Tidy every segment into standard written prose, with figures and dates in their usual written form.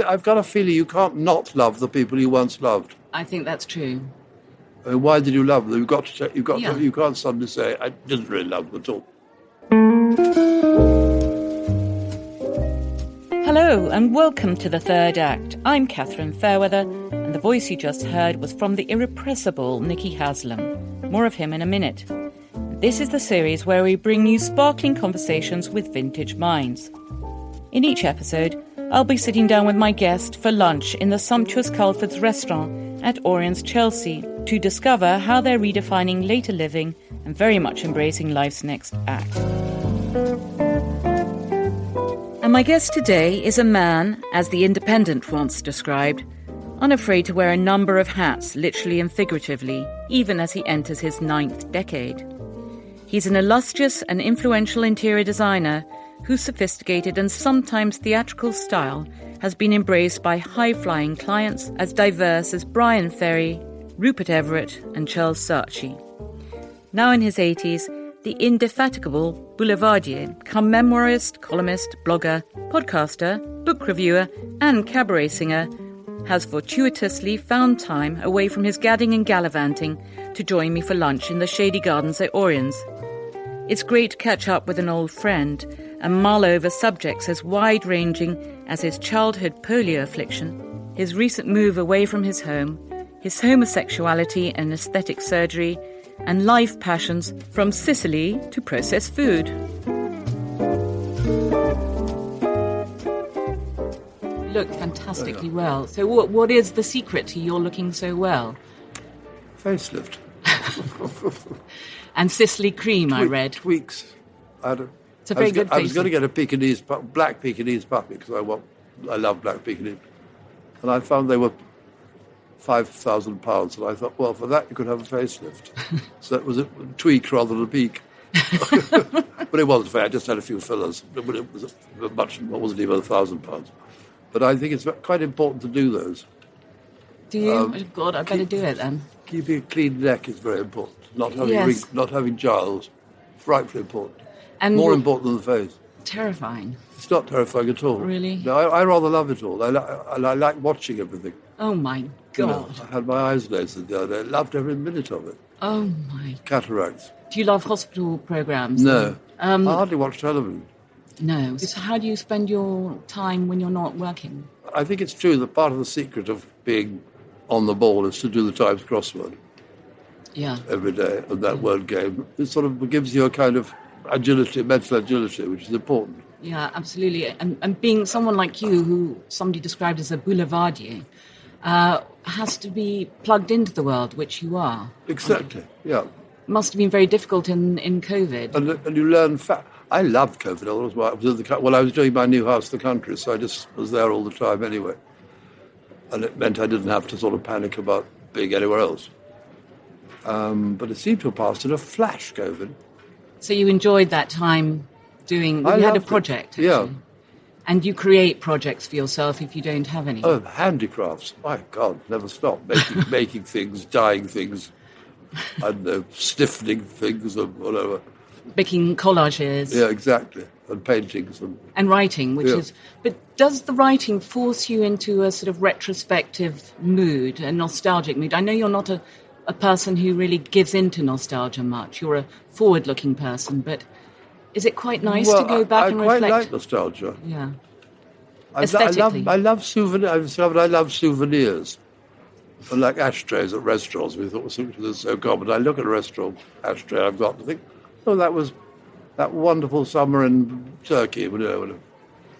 I've got a feeling you can't not love the people you once loved. I think that's true. I mean, why did you love them? You can't suddenly say, I didn't really love them at all. Hello and welcome to the third act. I'm Catherine Fairweather, and the voice you just heard was from the irrepressible Nicky Haslam. More of him in a minute. This is the series where we bring you sparkling conversations with vintage minds. In each episode, I'll be sitting down with my guest for lunch in the sumptuous Culford's restaurant at Orion's Chelsea to discover how they're redefining later living and very much embracing life's next act. And my guest today is a man, as The Independent once described, unafraid to wear a number of hats, literally and figuratively, even as he enters his 9th decade. He's an illustrious and influential interior designer whose sophisticated and sometimes theatrical style has been embraced by high-flying clients as diverse as Brian Ferry, Rupert Everett and Charles Saatchi. Now in his 80s, the indefatigable boulevardier, come memoirist, columnist, blogger, podcaster, book reviewer and cabaret singer has fortuitously found time away from his gadding and gallivanting to join me for lunch in the shady gardens at Orion's. It's great to catch up with an old friend and mull over subjects as wide-ranging as his childhood polio affliction, his recent move away from his home, his homosexuality and aesthetic surgery, and life passions from Sicily to processed food. Look fantastically well. So what is the secret to your looking so well? Facelift. And Sicily cream, I read. Tweaks. It's a very good I was going to get a black Pekingese puppy because I love black Pekingese. And I found they were £5,000, and I thought, well, for that you could have a facelift. So it was a tweak rather than a peak. But it wasn't fair. I just had a few fillers. It wasn't even £1,000. But I think it's quite important to do those. Do you? Oh God, I better do it then. Keeping a clean neck is very important. Not having jowls, frightfully important. And more important than the face. Terrifying. It's not terrifying at all. Really? No, I rather love it all. I like watching everything. Oh my God! You know, I had my eyes lasered the other day. I loved every minute of it. Oh my! Cataracts. Do you love hospital programs? No. I hardly watch television. No. So how do you spend your time when you're not working? I think it's true that part of the secret of being on the ball is to do the Times crossword. Yeah. Every day, and that word game. It sort of gives you a kind of agility, mental agility, which is important. Yeah, absolutely. And being someone like you, who somebody described as a boulevardier, has to be plugged into the world, which you are. Exactly, yeah. Must have been very difficult in COVID. And you learn I loved COVID. I was doing my new house, The Country, so I just was there all the time anyway. And it meant I didn't have to sort of panic about being anywhere else. But it seemed to have passed in a flash, COVID. So you enjoyed that time you had a project, actually. Yeah. And you create projects for yourself if you don't have any. Oh, handicrafts. My God, never stop. Making things, dyeing things, I don't know, stiffening things or whatever. Making collages. Yeah, exactly. And paintings. And writing, which is... But does the writing force you into a sort of retrospective mood, a nostalgic mood? I know you're not a person who really gives into nostalgia much. You're a forward-looking person, but is it quite nice to go back and reflect? I quite like nostalgia. Yeah. Aesthetically. I love souvenirs. I've discovered I love souvenirs. And like ashtrays at restaurants, we thought was so common. I look at a restaurant ashtray I've got and think, oh, that was that wonderful summer in Turkey. Whatever.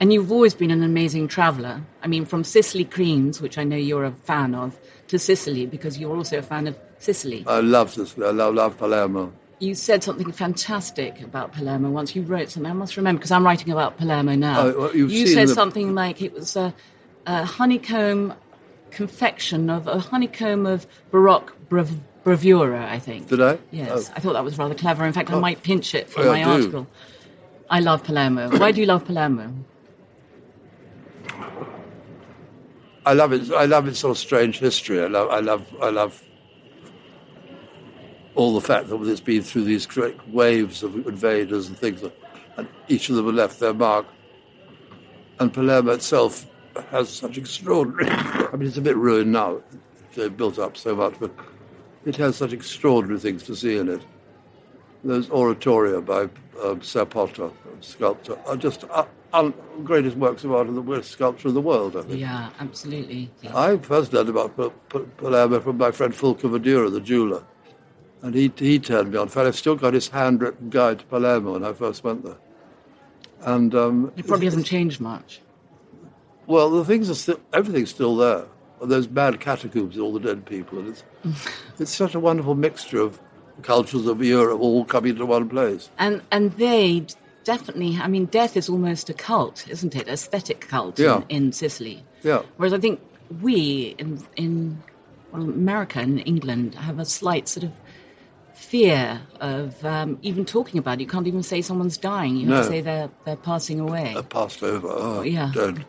And you've always been an amazing traveller. I mean, from Sicily creams, which I know you're a fan of, to Sicily, because you're also a fan of Sicily. I love Sicily. I love Palermo. You said something fantastic about Palermo once. You wrote something, I must remember, because I'm writing about Palermo now. You said something like it was a honeycomb confection of a honeycomb of Baroque bravura, I think. Did I? Yes, I thought that was rather clever. In fact, I might pinch it for my article. I love Palermo. Why do you love Palermo? I love it. I love its sort of strange history. I love all the fact that it's been through these great waves of invaders and things, and each of them have left their mark. And Palermo itself has such extraordinary... I mean, it's a bit ruined now. They've built up so much, but it has such extraordinary things to see in it. Those oratoria by Sir Potter, sculptor, are just greatest works of art in the worst sculpture in the world, I think. Yeah, absolutely. Yeah. I first learned about Palermo from my friend Fulco Vadura, the jeweller. And he turned me on. In fact, I've still got his handwritten guide to Palermo when I first went there. And it probably hasn't changed much. Well, the things are still, everything's still there. Those mad catacombs, all the dead people. And it's such a wonderful mixture of cultures of Europe all coming into one place. And they definitely, I mean, death is almost a cult, isn't it? Aesthetic cult in Sicily. Yeah. Whereas I think we in America and England have a slight sort of fear of even talking about it. You can't even say someone's dying. You have to say they're passing away. They're passed over. Oh, yeah. Don't.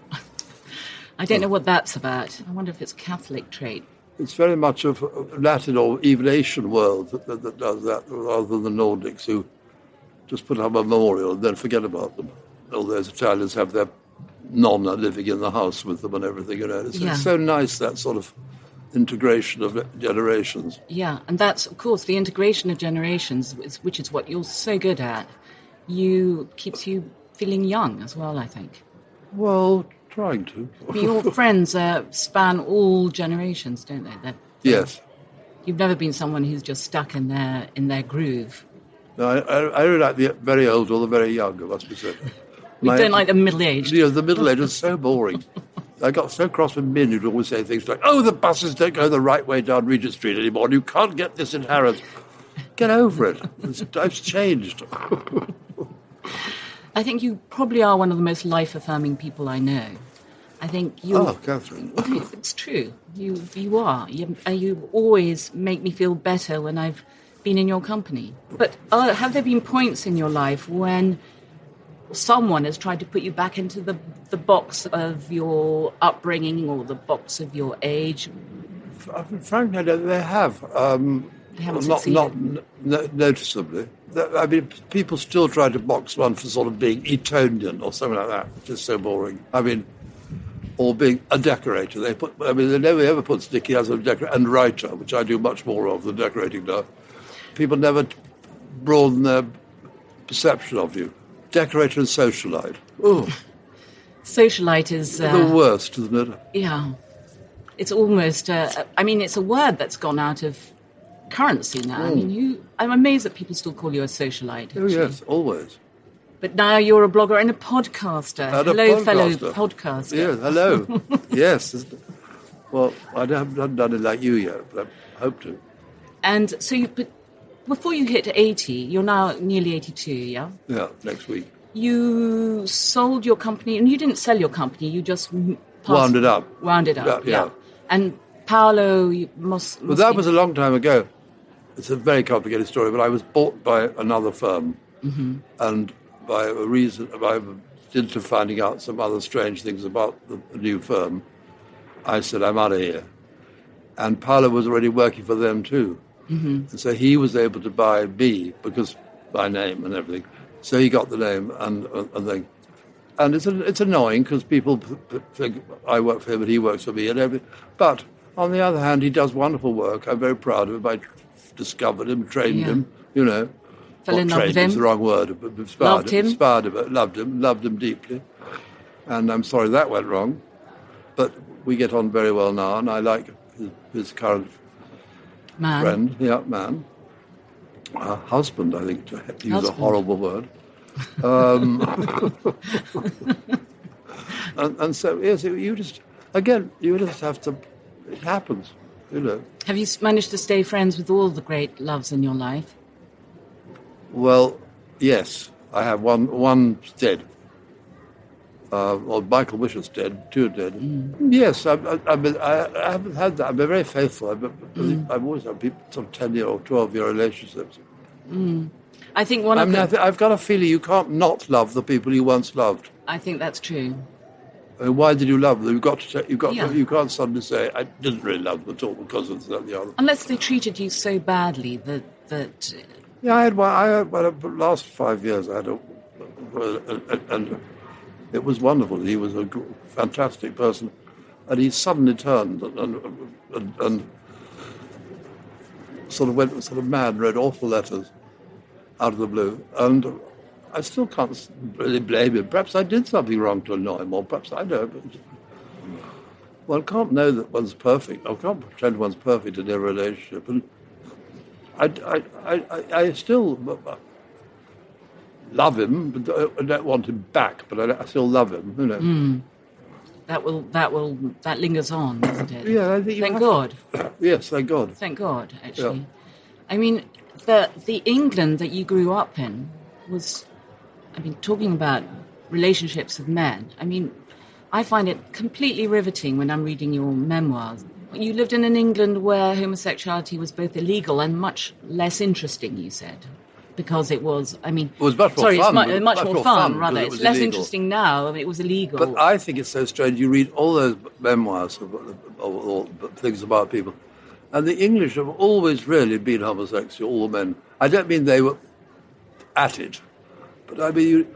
I don't know what that's about. I wonder if it's a Catholic trait. It's very much of Latin or even Asian world that does that, rather than the Nordics, who just put up a memorial and then forget about them. All those Italians have their nonna living in the house with them and everything. You know, it's so nice, that sort of integration of generations. Yeah, and that's, of course, the integration of generations, which is what you're so good at. Keeps you feeling young as well, I think. Well, trying to. Your friends span all generations, don't they? Yes. You've never been someone who's just stuck in their groove. No, I really like the very old or the very young, I must be said. We don't like the middle-aged. You know, the middle-aged is so boring. I got so cross with men who'd always say things like, "Oh, the buses don't go the right way down Regent Street anymore, and you can't get this in Harrods." Get over it. It's changed. I think you probably are one of the most life-affirming people I know. I think you... Oh, Catherine. It's true. You are. You always make me feel better when I've been in your company. But have there been points in your life when someone has tried to put you back into the box of your upbringing or the box of your age? Frankly, they have. They haven't succeeded. Not noticeably. I mean, people still try to box one for sort of being Etonian or something like that, which is so boring. I mean, or being a decorator. They never ever puts Nicky Haslam decorator and writer, which I do much more of than decorating now. People never broaden their perception of you. Decorator and socialite. Ooh. Socialite is... the worst, isn't it? Yeah. It's almost... it's a word that's gone out of currency now. I mean, I'm amazed that people still call you a socialite. Actually. Oh, yes, always. But now you're a blogger and a podcaster. Hello, fellow podcaster. Yes, hello. Yes. Well, I haven't done it like you yet, but I hope to. And so but before you hit 80, you're now nearly 82, yeah? Yeah, next week. You sold your company, and you didn't sell your company, you just... Wound it up. Yeah. And Paolo must... Well, that was a long time ago. It's a very complicated story, but I was bought by another firm, and by dint of finding out some other strange things about the new firm, I said, I'm out of here. And Paolo was already working for them too. And so he was able to buy me, because by name and everything. So he got the name and thing. And it's annoying because people think I work for him and he works for me and everything. But on the other hand, he does wonderful work. I'm very proud of him. I discovered him, trained him, you know. Fell in love with him. Is the wrong word. But loved him. Loved him deeply. And I'm sorry that went wrong. But we get on very well now, and I like his current friend. Yeah, man. Husband, I think, to use a horrible word. And so, yes, you just have to, it happens, you know. Have you managed to stay friends with all the great loves in your life? Well, yes, I have. One's dead. Or Michael Wisher's dead, two are dead. Yes, I haven't had that. I've been very faithful. I've always had people, some 10-year or 12-year relationships. I think I've got a feeling you can't not love the people you once loved. I think that's true. I mean, why did you love them? You can't suddenly say, I didn't really love them at all because of that and the other. Unless they treated you so badly that... Yeah, I had the last 5 years I had It was wonderful. He was a fantastic person. And he suddenly turned and sort of went sort of mad and wrote awful letters out of the blue. And I still can't really blame him. Perhaps I did something wrong to annoy him, or perhaps I don't. One can't know that one's perfect. I can't pretend one's perfect in a relationship. And I still love him, but I don't want him back, but I still love him, you know. Mm. That lingers on, doesn't it? Yeah, I think thank God. Yes, thank God. Thank God, actually. Yeah. I mean, the England that you grew up in was, I mean, talking about relationships with men, I mean, I find it completely riveting when I'm reading your memoirs. You lived in an England where homosexuality was both illegal and much less interesting, you said. Because it was, I mean... It was much more fun. It's much more fun, rather. It it's less illegal. Interesting now. I mean, it was illegal. But I think it's so strange. You read all those memoirs or things about people, and the English have always really been homosexual, all the men. I don't mean they were at it, but I mean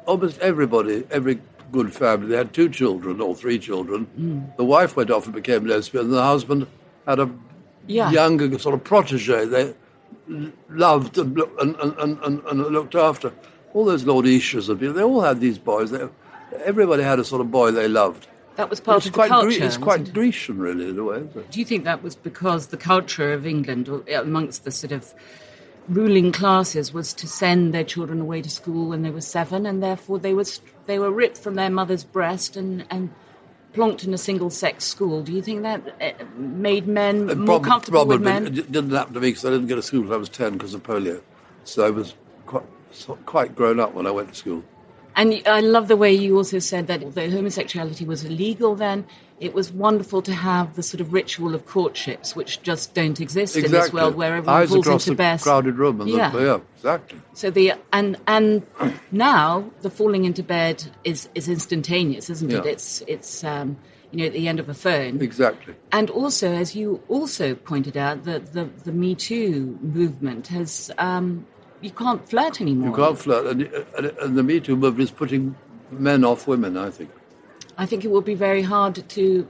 almost everybody, every good family, they had 2 children or 3 children. Mm. The wife went off and became lesbian, and the husband had a younger sort of protege. They loved and looked after. All those Lord Ishas and people, they all had these boys. Everybody had a sort of boy they loved. That was part of the culture. It's quite Grecian, really, in a way, isn't it? Do you think that was because the culture of England, amongst the sort of ruling classes, was to send their children away to school when they were 7, and therefore they were ripped from their mother's breast and plonked in a single-sex school? Do you think that made men more comfortable with men? It didn't happen to me because I didn't go to school until I was 10 because of polio. So I was quite grown up when I went to school. And I love the way you also said that although homosexuality was illegal then, it was wonderful to have the sort of ritual of courtships, which just don't exist in this world where everyone falls into bed. Eyes across the crowded room. Yeah, exactly. So and now the falling into bed is instantaneous, isn't it? It's at the end of a phone. Exactly. And also, as you also pointed out, the Me Too movement has... you can't flirt anymore. You can't flirt. And the Me Too movement is putting men off women, I think. I think it will be very hard to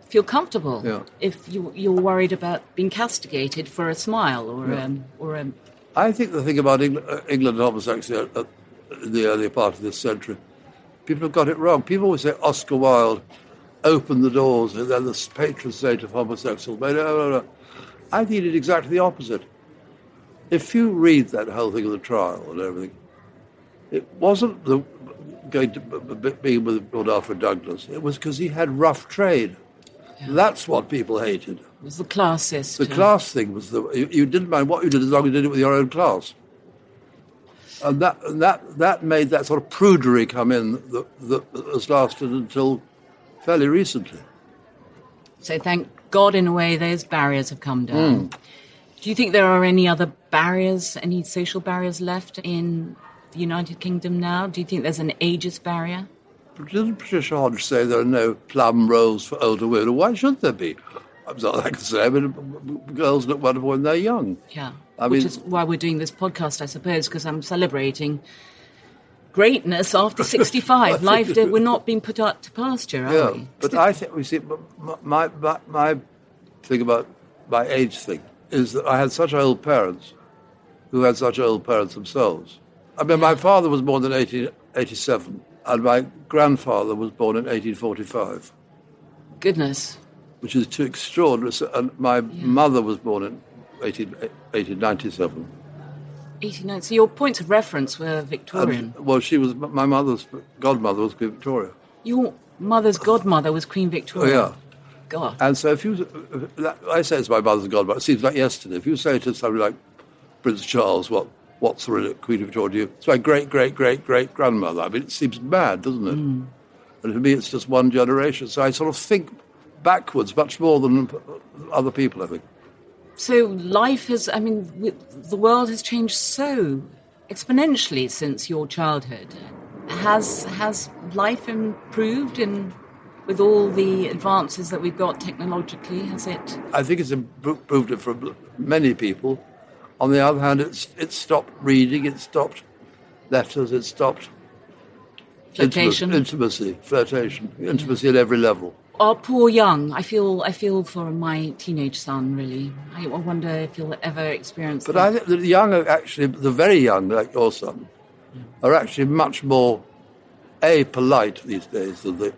feel comfortable if you're worried about being castigated for a smile or a... I think the thing about England and homosexuality in the earlier part of this century, people have got it wrong. People always say Oscar Wilde opened the doors and they're the patron saint of homosexuals. No. I think he did exactly the opposite. If you read that whole thing of the trial and everything, it wasn't going to be with Lord Alfred Douglas. It was because he had rough trade. Yeah. That's what people hated. It was the class system. The class thing was you didn't mind what you did as long as you did it with your own class. And that made that sort of prudery come in that has lasted until fairly recently. So thank God, in a way, those barriers have come down. Do you think there are any other barriers, any social barriers left in the United Kingdom now? Do you think there's an ageist barrier? Didn't Patricia Hodge say there are no plum rolls for older women? Why should there be? I'm not like to say. I mean, girls look wonderful when they're young. Yeah, which is why we're doing this podcast, I suppose, because I'm celebrating greatness after 65. We're not being put out to pasture, are we? But I think, we see, my thing about my age thing is that I had such old parents who had such old parents themselves. I mean, my father was born in 1887, and my grandfather was born in 1845. Goodness. Which is too extraordinary. And my mother was born in 1897. 1890. So your points of reference were Victorian. She was, my mother's godmother was Queen Victoria. Your mother's godmother was Queen Victoria? Oh, yeah. God. And so I say it's my mother's godmother, it seems like yesterday. If you say to somebody like Prince Charles, what's the Queen Victoria? It's my great-great-great-great-grandmother. I mean, it seems mad, doesn't it? And for me, it's just one generation. So I sort of think backwards much more than other people, I think. So life has, I mean, the world has changed so exponentially since your childhood. Has life improved with all the advances that we've got technologically? Has it? I think it's improved it for many people. On the other hand, it's stopped reading, it stopped letters, it stopped Flirtation. Intimacy at every level. Our poor young. I feel for my teenage son, really. I wonder if he'll ever experience But that. I think the young are actually, the very young, like your son, are actually much more, polite these days than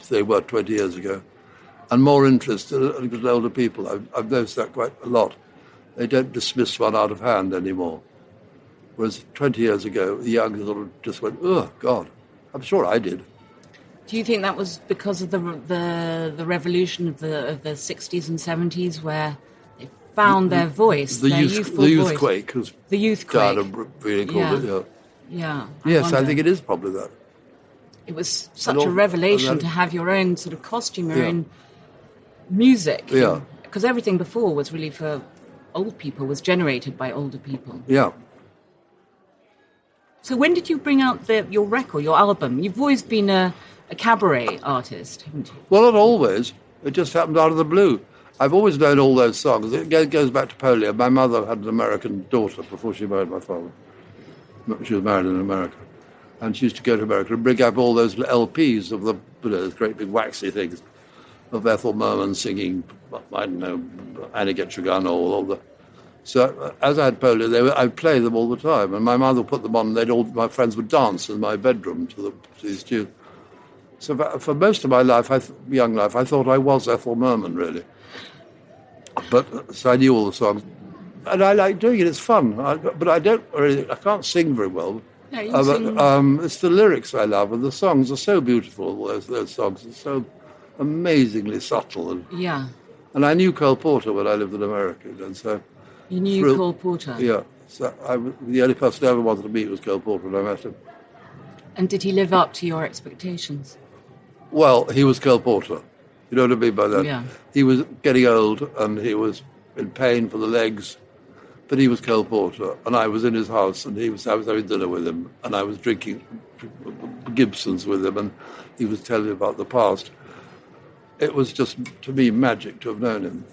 they were 20 years ago, and more interested in older people. I've noticed that quite a lot. They don't dismiss one out of hand anymore. Whereas 20 years ago, the young sort of just went, oh, God. I'm sure I did. Do you think that was because of the revolution of the 60s and 70s, where they found their voice, their youthful voice? The youthquake. Kind of really called it, Yeah. I think it is probably that. It was such a revelation to have your own sort of costume, your own music. Yeah. Because everything before was really for old people, was generated by older people. Yeah. So when did you bring out your record, your album? You've always been a cabaret artist, haven't you? Well, not always. It just happened out of the blue. I've always known all those songs. It goes back to polio. My mother had an American daughter before she married my father. She was married in America. And she used to go to America and bring up all those LPs of those great big waxy things of Ethel Merman singing, I don't know, Annie Get Your Gun, or all the... So as I had polio, I'd play them all the time, and my mother would put them on, and my friends would dance in my bedroom to these tunes. So for most of my life, young life, I thought I was Ethel Merman, really. So I knew all the songs, and I like doing it. It's fun, but I can't sing very well. No, you sing. It's the lyrics I love, and the songs are so beautiful. Those songs are so amazingly subtle. And I knew Cole Porter when I lived in America, and so. You knew Cole Porter? Yeah. So the only person I ever wanted to meet was Cole Porter, and I met him. And did he live up to your expectations? Well, he was Cole Porter. You know what I mean by that? Yeah. He was getting old, and he was in pain for the legs, but he was Cole Porter, and I was in his house, and I was having dinner with him, and I was drinking Gibsons with him, and he was telling me about the past. It was just, to me, magic to have known him.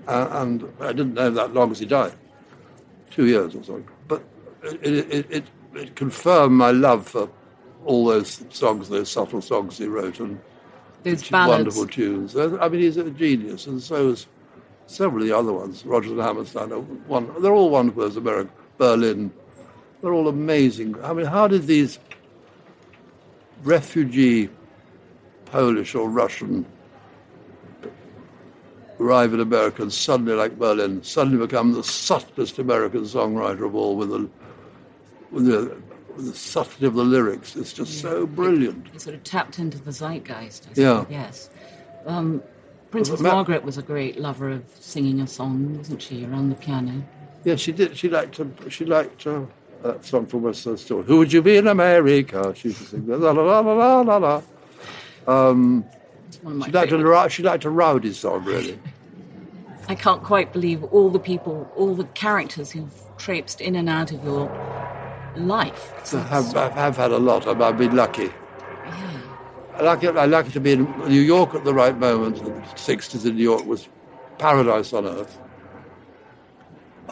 And I didn't know that long as he died, 2 years or something. But it confirmed my love for all those songs, those subtle songs he wrote, and those ballads. Wonderful tunes. I mean, he's a genius, and so is several of the other ones. Rodgers and Hammerstein, they're all wonderful. As America, Berlin, they're all amazing. I mean, how did these refugee Polish or Russian arrive in America and suddenly, like Berlin, suddenly become the subtlest American songwriter of all, with the subtlety of the lyrics? It's just so brilliant. It sort of tapped into the zeitgeist, I suppose. Yes. Princess Margaret was a great lover of singing a song, wasn't she, around the piano? Yeah, she did. She liked that song from West Side Story. Who would you be in America? She used to sing la la la la la la la. She liked a rowdy song, really. I can't quite believe all the characters who've traipsed in and out of your life. I've had a lot. I've been lucky. Yeah. I like to be in New York at the right moment. The 60s in New York was paradise on earth.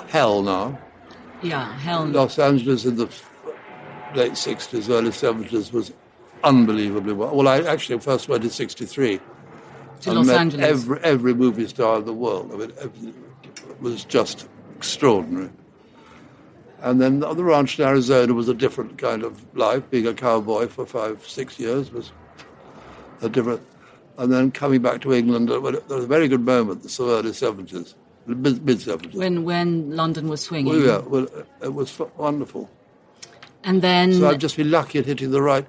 Hell now. Yeah, hell. Los Angeles in the late 60s, early 70s was unbelievably well. Well, I actually first went in 1963. To Los Angeles. Every movie star in the world. I mean, it was just extraordinary. And then the ranch in Arizona was a different kind of life. Being a cowboy for 5-6 years was a different. And then coming back to England, there was a very good moment, the early 70s, mid-70s. When London was swinging. Oh, yeah, well, it was wonderful. And then... So I've just been lucky at hitting the right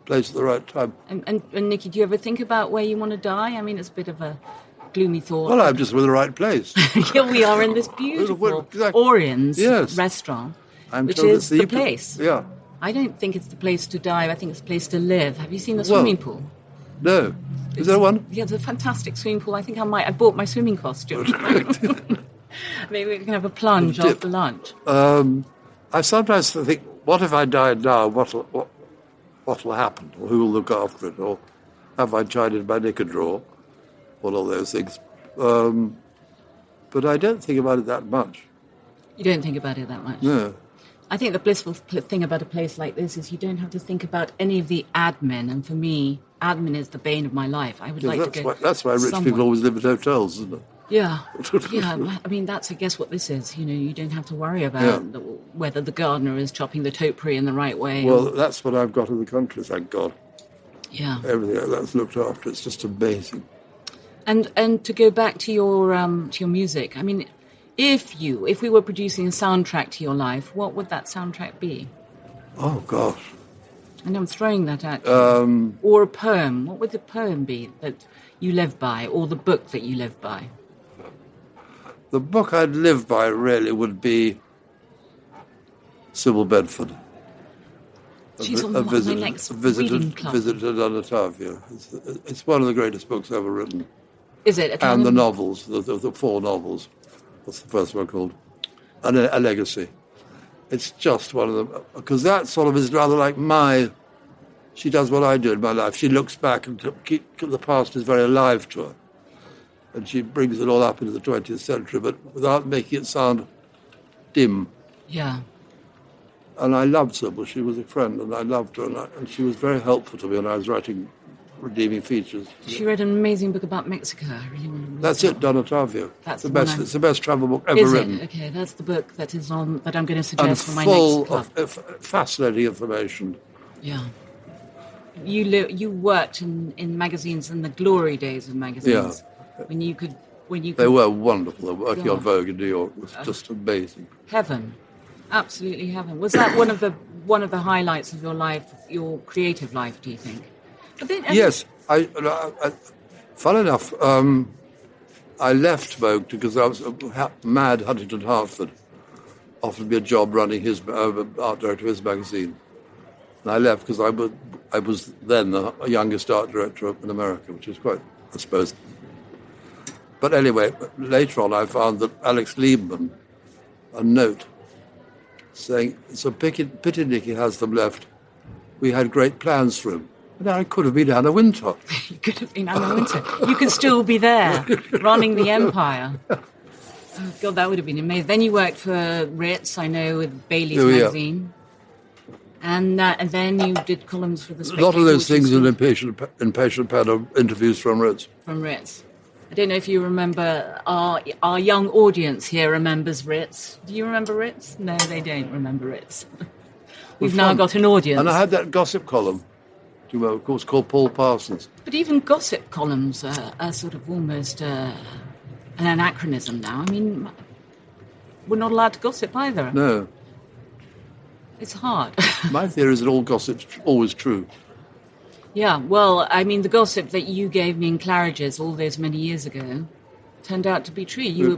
place at the right time. And Nicky, do you ever think about where you want to die? I mean, it's a bit of a gloomy thought. Well, I'm just in the right place. Here we are in this beautiful Orion's restaurant, which is the place. Yeah. I don't think it's the place to die. I think it's the place to live. Have you seen the swimming pool? No. Is there one? Yeah, there's a fantastic swimming pool. I think I bought my swimming costume. Maybe we can have a plunge after lunch. I sometimes think, what if I died now? What'll happen? Or who will look after it? Or have I tried it in my knicker drawer? All of those things. But I don't think about it that much. You don't think about it that much? No. I think the blissful thing about a place like this is you don't have to think about any of the admin. And for me, admin is the bane of my life. I would like to go. That's why rich people always live at hotels, isn't it? Yeah. I mean, that's, I guess, what this is. You don't have to worry about whether the gardener is chopping the topiary in the right way. Well, that's what I've got in the country, thank God. Yeah. Everything like that's looked after. It's just amazing. And to go back to your music, I mean, if we were producing a soundtrack to your life, what would that soundtrack be? Oh, gosh. And I'm throwing that at you. Or a poem. What would the poem be that you live by, or the book that you live by? The book I'd live by really would be Sybil Bedford. She's on my next reading club. Visit to Donatavia. It's one of the greatest books ever written. Is it? And the novels, the 4 novels. What's the first one called? A Legacy. It's just one of them. Because that sort of is rather like she does what I do in my life. She looks back and the past is very alive to her. And she brings it all up into the 20th century, but without making it sound dim. Yeah. And I loved Sybil. She was a friend, and I loved her. And she was very helpful to me when I was writing redeeming features. She read an amazing book about Mexico. I really want to read That's it, Donatavia. That's the best. It's the best travel book ever written. Okay, that's the book that is on that I'm going to suggest for my full next club. Of fascinating information. Yeah. You worked in magazines in the glory days of magazines. Yeah. When you could. They were wonderful. Working on Vogue in New York was just amazing. Heaven, absolutely heaven. Was that one of the highlights of your life, your creative life? Do you think? But then, yes. Fun enough, I left Vogue because I was mad. Huntington Hartford offered me a job running his art director of his magazine, and I left because I was then the youngest art director in America, which was quite, I suppose. But anyway, later on I found that Alex Liebman, a note saying, "It's a pity Nicky Haslam left. We had great plans for him." And I could have been Anna Wintour. You could have been Anna Wintour. You could still be there, running the empire. Oh, God, that would have been amazing. Then you worked for Ritz, I know, with Bailey's magazine. And then you did columns for the Spectator. A lot of those things in Impatient Pen are interviews from Ritz. From Ritz. I don't know if you remember, our young audience here remembers Ritz. Do you remember Ritz? No, they don't remember Ritz. We've now got an audience. And I had that gossip column, of course, called Paul Parsons. But even gossip columns are sort of almost an anachronism now. I mean, we're not allowed to gossip either. No. It's hard. My theory is that all gossip's always true. Yeah, well, I mean, the gossip that you gave me in Claridge's all those many years ago turned out to be true. You were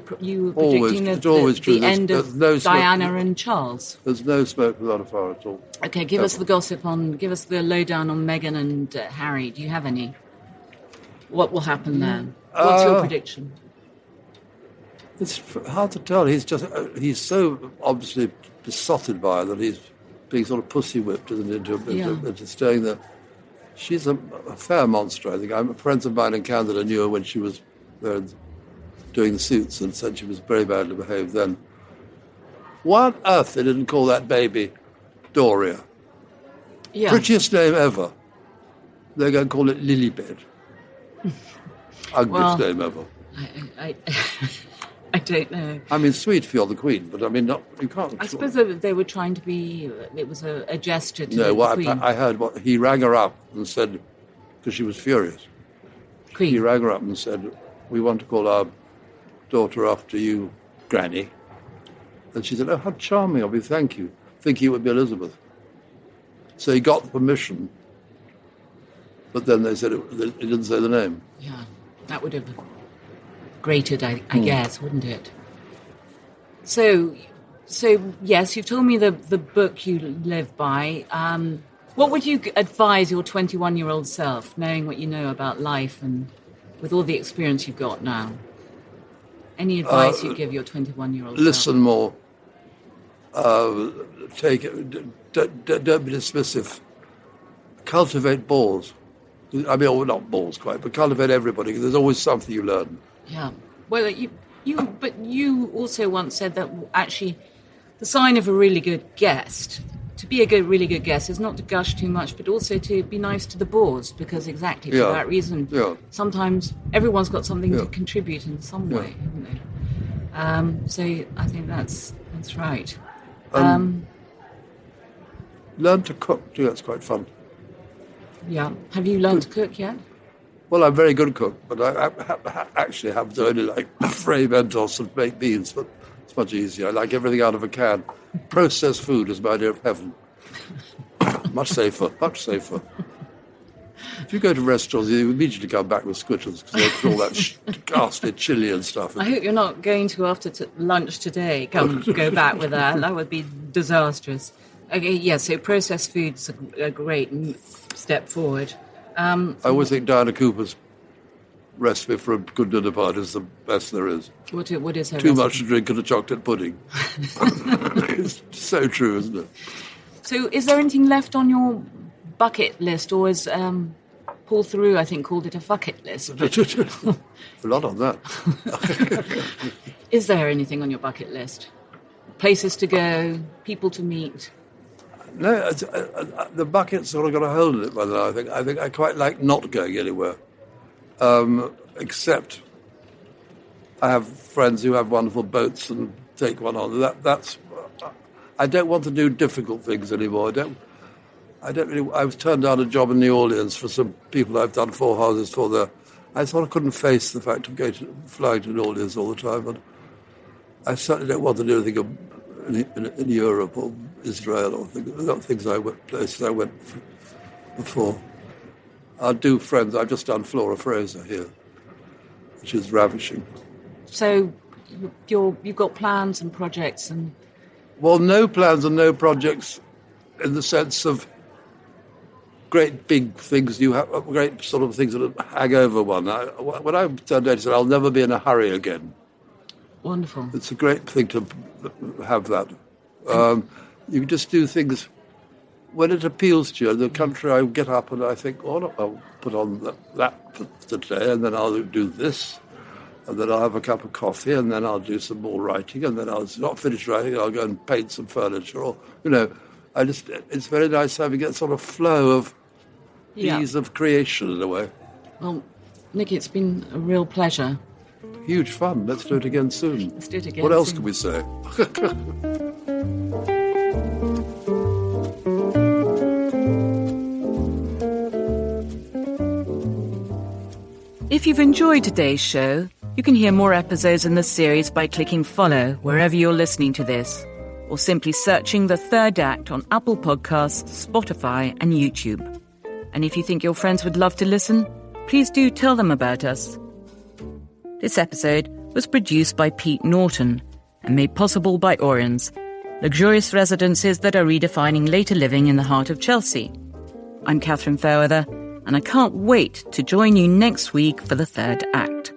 predicting the end of Diana and Charles. There's no smoke without a fire at all. Okay, give us the lowdown on Meghan and Harry. Do you have any? What will happen then? What's your prediction? It's hard to tell. He's so obviously besotted by her that he's being sort of pussy whipped into staying there. She's a fair monster, I think. Friends of mine in Canada knew her when she was there doing the suits and said she was very badly behaved then. Why on earth they didn't call that baby Doria? Yeah. Prettiest name ever. They're going to call it Lilybed. Ugliest name ever. I don't know. I mean, sweet if you're the Queen, but I mean, you can't. I suppose they were trying to be. It was a gesture to the Queen. I heard he rang her up and said, because she was furious. Queen. He rang her up and said, "We want to call our daughter after you, Granny." And she said, "Oh, how charming of you! Thank you." Thinking it would be Elizabeth. So he got the permission, but then they said it didn't say the name. Yeah, that would have grated, I guess, wouldn't it? So yes, you've told me the book you live by. What would you advise your 21-year-old self, knowing what you know about life and with all the experience you've got now? Any advice you give your 21-year-old self? Listen more. Take it. Don't be dismissive. Cultivate balls. I mean, well, not balls quite, but cultivate everybody, because there's always something you learn. Yeah. Well, but you also once said that actually the sign of a really good guest, to be a really good guest, is not to gush too much, but also to be nice to the bores, because exactly for that reason, sometimes everyone's got something to contribute in some way, haven't they? So I think that's right. Learn to cook too. That's quite fun. Yeah. Have you learned to cook yet? Well, I'm a very good cook, but I actually have to only fray Mentos and make beans, but it's much easier. I like everything out of a can. Processed food is my idea of heaven. Much safer, much safer. If you go to restaurants, you immediately come back with squittles because they put all that ghastly chili and stuff. I hope you're not going to, after lunch today, go back with that. That would be disastrous. Okay, so processed food's a great step forward. I always think Diana Cooper's recipe for a good dinner party is the best there is. What is her Too recipe? much to drink and a chocolate pudding. It's so true, isn't it? So is there anything left on your bucket list, or is Paul Theroux, I think, called it a bucket list? A lot on that. Is there anything on your bucket list? Places to go, people to meet? No, the bucket's sort of got a hole in it by now, I think I quite like not going anywhere. Except I have friends who have wonderful boats and take one on. That's I don't want to do difficult things anymore. I don't really. I was turned down a job in New Orleans for some people I've done 4 houses for there. I sort of couldn't face the fact of flying to New Orleans all the time, and I certainly don't want to do anything in Europe or Israel or places I went before. I'll do friends. I've just done Flora Fraser here, which is ravishing. So you've got plans and projects and... Well, no plans and no projects in the sense of great big things. You have great sort of things that hang over one. When I turned 80, I said, I'll never be in a hurry again. Wonderful. It's a great thing to have that. You just do things when it appeals to you. In the country, I get up and I think, I'll put on that for today, and then I'll do this, and then I'll have a cup of coffee, and then I'll do some more writing, and then I'll not finish writing, I'll go and paint some furniture, or, it's very nice having that sort of flow of ease of creation in a way. Well, Nicky, it's been a real pleasure. Huge fun. Let's do it again soon. Let's do it again What else soon. can we say? If you've enjoyed today's show, you can hear more episodes in the series by clicking follow wherever you're listening to this, or simply searching the third act on Apple Podcasts, Spotify, and YouTube. And if you think your friends would love to listen, please do tell them about us. This episode was produced by Pete Norton and made possible by Orions, luxurious residences that are redefining later living in the heart of Chelsea. I'm Catherine Fairweather, and I can't wait to join you next week for the third act.